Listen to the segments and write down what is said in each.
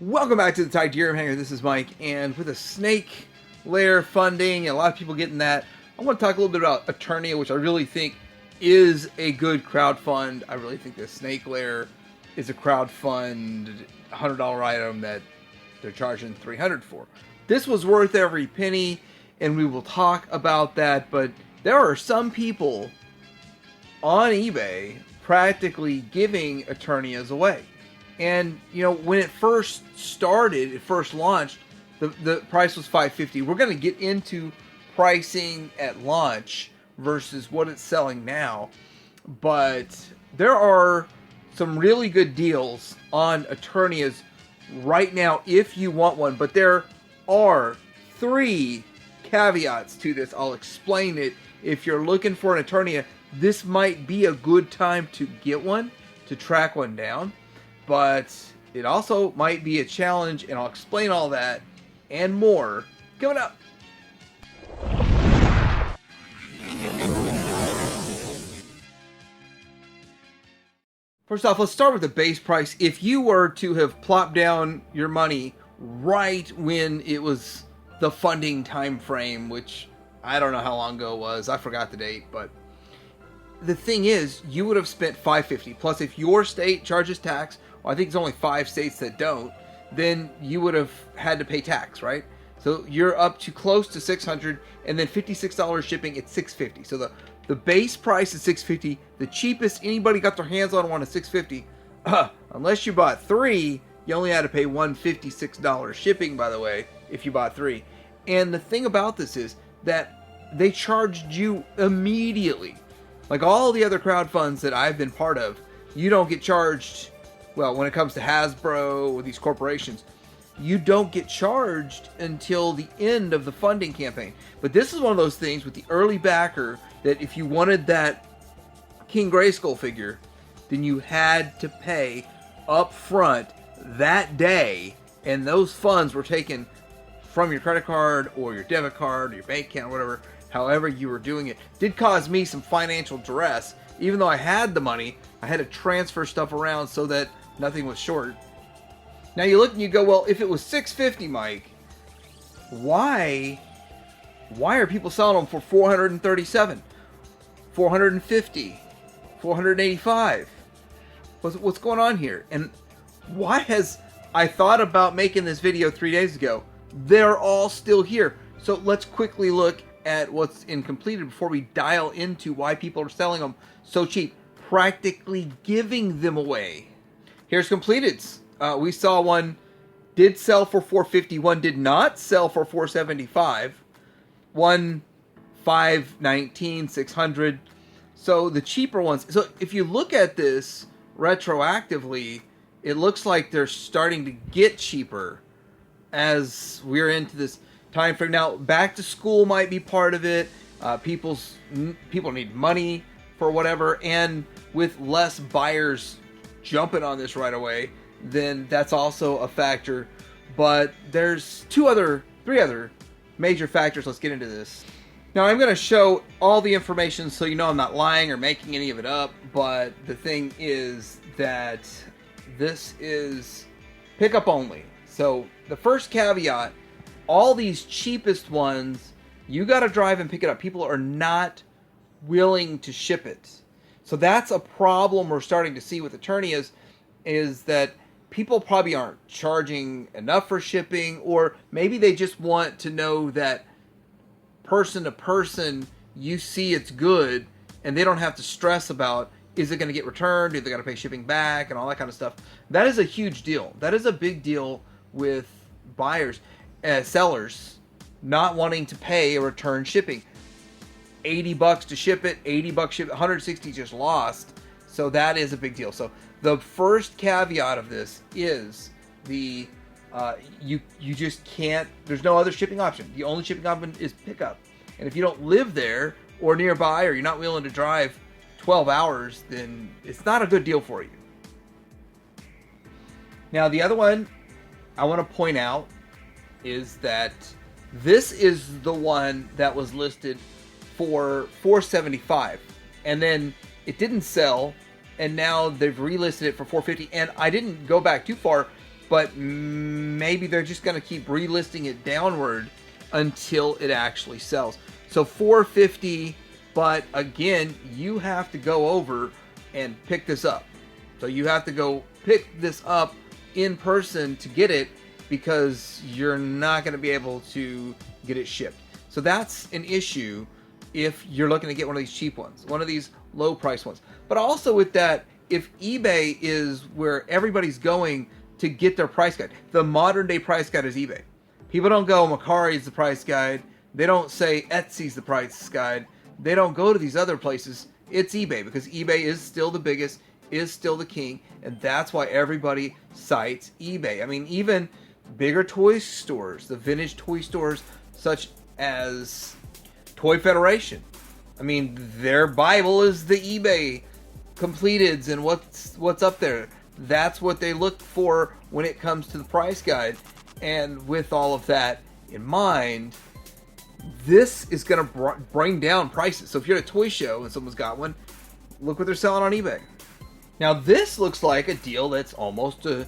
Welcome back to the Titanium Hangar. This is Mike, and with a snake layer funding, and a lot of people getting that, I want to talk a little bit about Eternia, which I really think is a good crowdfund. I really think the snake layer is a crowdfund $100 item that they're charging $300 for. This was worth every penny, and we will talk about that, but there are some people on eBay practically giving Eternias away. And, you know, when it first started, it first launched, the price was $550. We're going to get into pricing at launch versus what it's selling now. But there are some really good deals on Eternias right now if you want one. But there are 3 caveats to this. I'll explain it. If you're looking for an Eternia, this might be a good time to get one, to track one down. But it also might be a challenge, and I'll explain all that and more coming up. First off, let's start with the base price. If you were to have plopped down your money right when it was the funding time frame, which I don't know how long ago it was, I forgot the date, but the thing is, you would have spent $550. Plus, if your state charges tax, well, I think there's only 5 states that don't, then you would have had to pay tax, right? So you're up to close to $600, and then $56 shipping at $650. So the base price is $650. The cheapest anybody got their hands on one is $650. Unless you bought 3, you only had to pay $156 shipping, by the way, if you bought 3. And the thing about this is that they charged you immediately. Like all the other crowdfunds that I've been part of, you don't get charged. Well, when it comes to Hasbro or these corporations, you don't get charged until the end of the funding campaign. But this is one of those things with the early backer that if you wanted that King Grayskull figure, then you had to pay up front that day, and those funds were taken from your credit card or your debit card or your bank account or whatever, however you were doing it. Did cause me some financial duress. Even though I had the money, I had to transfer stuff around so that nothing was short. Now you look and you go, well, if it was $650, Mike, why are people selling them for $437, $450, $485? What's going on here? And why has I thought about making this video 3 days ago? They're all still here. So let's quickly look at what's incompleted before we dial into why people are selling them so cheap, practically giving them away. Here's completeds. We saw one did sell for $450, one did not sell for $475, one $519, $600. So the cheaper ones. So if you look at this retroactively, it looks like they're starting to get cheaper as we're into this time frame. Now, back to school might be part of it. People need money for whatever, and with less buyers jumping on this right away, then that's also a factor. But there's 3 other major factors. Let's get into this. Now, I'm going to show all the information so you know I'm not lying or making any of it up, but the thing is that this is pickup only. So the first caveat, all these cheapest ones, you got to drive and pick it up. People are not willing to ship it. So that's a problem we're starting to see with Eternias, is that people probably aren't charging enough for shipping, or maybe they just want to know that person to person you see it's good, and they don't have to stress about, is it going to get returned? Do they got to pay shipping back and all that kind of stuff? That is a huge deal. That is a big deal with buyers, sellers not wanting to pay a return shipping. $80 to ship it, $80 ship it, $160 just lost. So that is a big deal. So the first caveat of this is the you just can't. There's no other shipping option. The only shipping option is pickup. And if you don't live there or nearby, or you're not willing to drive 12 hours, then it's not a good deal for you. Now, the other one I want to point out is that this is the one that was listed for $475, and then it didn't sell, and now they've relisted it for $450. And I didn't go back too far, but maybe they're just going to keep relisting it downward until it actually sells. So $450, but again, you have to go over and pick this up. So you have to go pick this up in person to get it, because you're not going to be able to get it shipped. So that's an issue if you're looking to get one of these cheap ones, one of these low price ones. But also with that, if eBay is where everybody's going to get their price guide, the modern day price guide is eBay. People don't go, Macari's the price guide. They don't say Etsy's the price guide. They don't go to these other places. It's eBay, because eBay is still the biggest, is still the king, and that's why everybody cites eBay. I mean, even bigger toy stores, the vintage toy stores such as Toy Federation. I mean, their Bible is the eBay completeds and what's up there. That's what they look for when it comes to the price guide. And with all of that in mind, this is going to bring down prices. So if you're at a toy show and someone's got one, look what they're selling on eBay. Now this looks like a deal that's almost a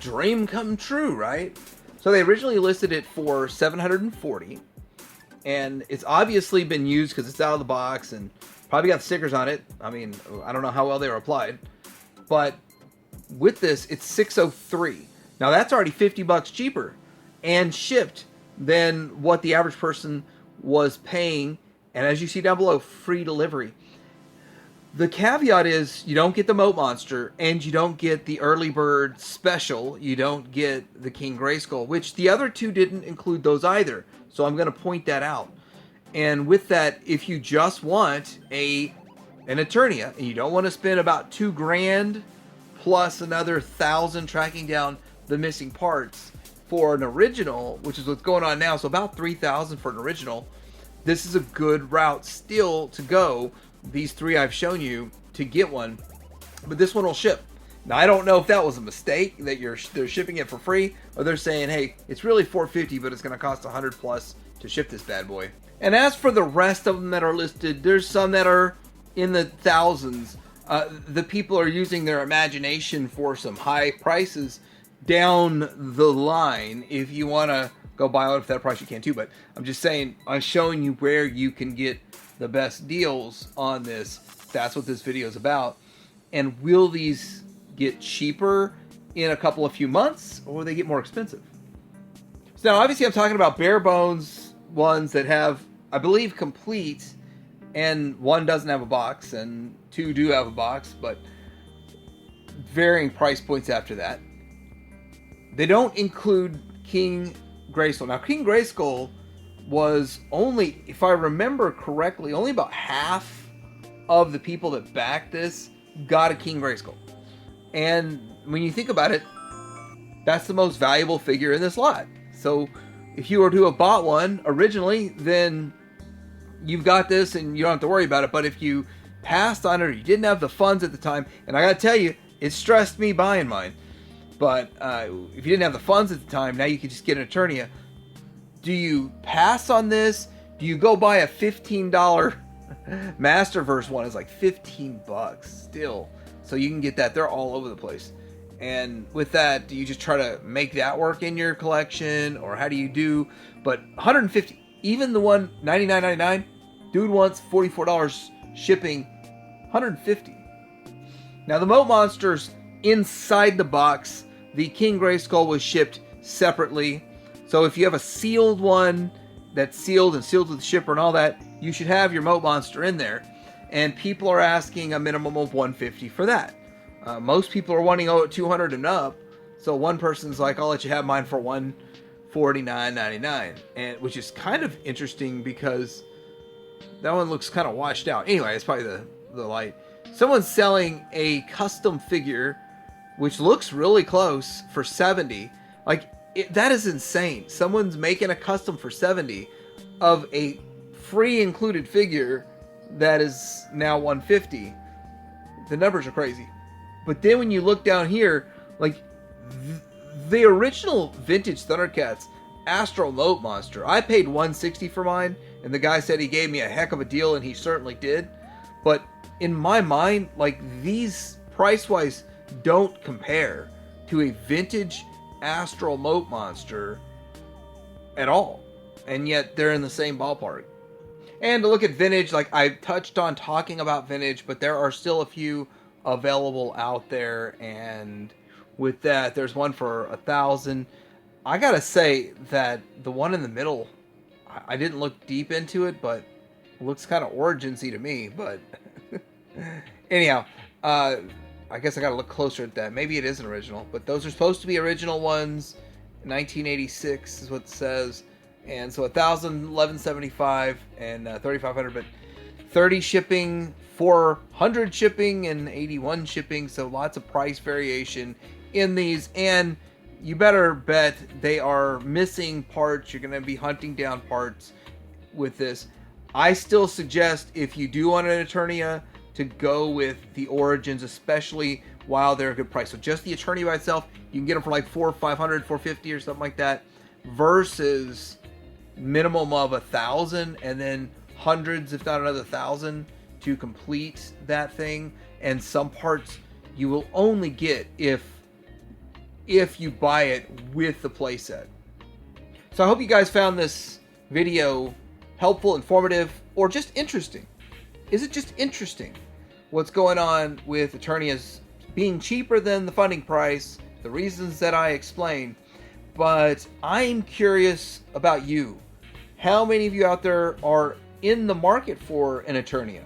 dream come true, right? So they originally listed it for $740, and it's obviously been used because it's out of the box and probably got stickers on it. I mean, I don't know how well they were applied, but with this, it's $603. Now that's already $50 cheaper and shipped than what the average person was paying. And as you see down below, free delivery. The caveat is you don't get the Moat Monster, and you don't get the Early Bird Special. You don't get the King Grayskull, which the other two didn't include those either. So I'm going to point that out. And with that, if you just want an Eternia, and you don't want to spend about $2,000 plus another 1,000 tracking down the missing parts for an original, which is what's going on now, so about 3,000 for an original, this is a good route still to go. These three I've shown you to get one, but this one will ship. Now I don't know if that was a mistake that they're shipping it for free, or they're saying, hey, it's really $450, but it's going to cost $100 plus to ship this bad boy. And as for the rest of them that are listed, there's some that are in the thousands. The people are using their imagination for some high prices down the line. If you want to go buy it for that price, you can too. But I'm just saying, I'm showing you where you can get the best deals on this. That's what this video is about. And will these get cheaper in a couple of few months, or will they get more expensive? So now obviously I'm talking about bare bones ones that have, I believe, complete, and one doesn't have a box and two do have a box, but varying price points after that. They don't include King Grayskull. Now King Grayskull was only, if I remember correctly, only about half of the people that backed this got a King Grayskull. And when you think about it, that's the most valuable figure in this lot. So if you were to have bought one originally, then you've got this and you don't have to worry about it. But if you passed on it, or you didn't have the funds at the time, and I gotta tell you, it stressed me buying mine. But if you didn't have the funds at the time, now you can just get an Eternia. Do you pass on this? Do you go buy a $15 Masterverse one? It's like $15 still. So you can get that. They're all over the place. And with that, do you just try to make that work in your collection? Or how do you do? But $150, even the one $99.99, dude wants $44 shipping, $150. Now the Moat Monsters inside the box, the King Grayskull was shipped separately. So if you have a sealed one that's sealed and sealed with the shipper and all that, you should have your Moat Monster in there. And people are asking a minimum of $150 for that. Most people are wanting $200 and up. So one person's like, I'll let you have mine for $149.99, and which is kind of interesting because that one looks kind of washed out. Anyway, it's probably the light. Someone's selling a custom figure, which looks really close, for $70. Like, that is insane. Someone's making a custom for $70 of a free included figure that is now $150. The numbers are crazy. But then when you look down here, like the original vintage Thundercats Astro Moat Monster, I paid $160 for mine, and the guy said he gave me a heck of a deal, and he certainly did. But in my mind, like, these price-wise don't compare to a vintage Astral Moat Monster at all. And yet they're in the same ballpark. And to look at vintage, like I touched on talking about vintage, but there are still a few available out there. And with that, there's one for 1,000. I gotta say that the one in the middle, I didn't look deep into it, but it looks kind of Origins-y to me. But anyhow, I guess I gotta look closer at that. Maybe it is an original, but those are supposed to be original ones. 1986 is what it says. And so 1,000, 1175, and 3,500, but 30 shipping, 400 shipping, and 81 shipping. So lots of price variation in these. And you better bet they are missing parts. You're going to be hunting down parts with this. I still suggest, if you do want an Eternia, to go with the Origins, especially while they're a good price. So just the Eternia by itself, you can get them for like 400, 500, 450 or something like that, versus minimum of 1,000 and then hundreds, if not another 1,000, to complete that thing. And some parts you will only get if you buy it with the playset. So I hope you guys found this video helpful, informative, or just interesting. Is it just interesting what's going on with Eternias being cheaper than the funding price, the reasons that I explained? But I'm curious about you. How many of you out there are in the market for an Eternia,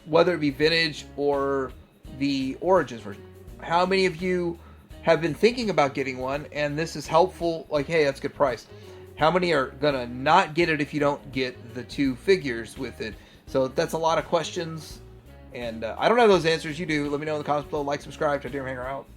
whether it be vintage or the Origins version? How many of you have been thinking about getting one, and this is helpful, like, hey, that's a good price? How many are gonna not get it if you don't get the 2 figures with it? So that's a lot of questions, and I don't have those answers. You do. Let me know in the comments below. Like, subscribe. Try to hang out.